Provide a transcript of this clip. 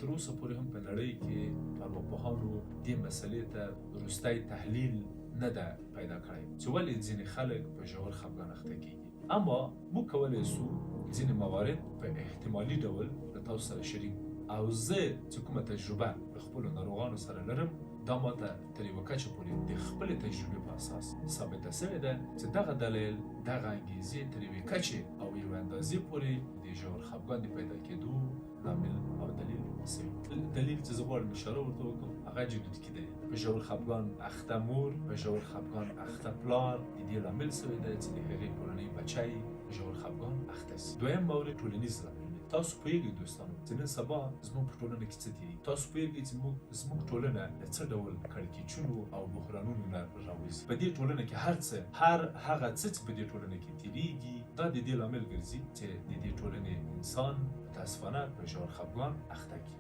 تر اوسه پورې هم په نړۍ کې ارواپوهانو دې مسلې ته وروستی تحلیل نه ده پیدا کړی چې ولې ځینې خلک په ژور خفګان اخته کیږي. اما موږ کولی سو ځینې موارد په احتمالي ډول له تاسو سره شریک او زه چې کومه تجربه د خپلو ناروغانو سره لرم دا ماته تر یوه کچه پورې د خپلې تجربې په اساس ثابته سوې ده چې دغه دلیل دغه انګیزې تر یوې کچې او یوې اندازې پورې د ژور خفګان د پیدا کېدو لامل او دلیل شوي. دلیل چې زه غواړم اشاره ورته وکړم هغه جنیټیکي دی. په ژور خفګان اخته مور، په ژور خفګان اخته پلار د دې لامل شوی دی چې د هغې کورنۍ بچی په ژور خفګان اخته شي. دویم مورد ټولنیز لامل. تاسو پوهیږئ دوستانو چې نن سبا زموږ په ټولنه کې څه تېرېږي. تاسو پوهیږئ چې زموږ ټولنه د څه ډول کړکېچونو او بحرانونو نه راوځي. په دې ټولنه کې هر هغه څه چې په دې ټولنه کې تېرېږي دا د دې لامل ګرځي چې د دې ټولنې انسان متاسفانه په ژور خفګان اخته کړي.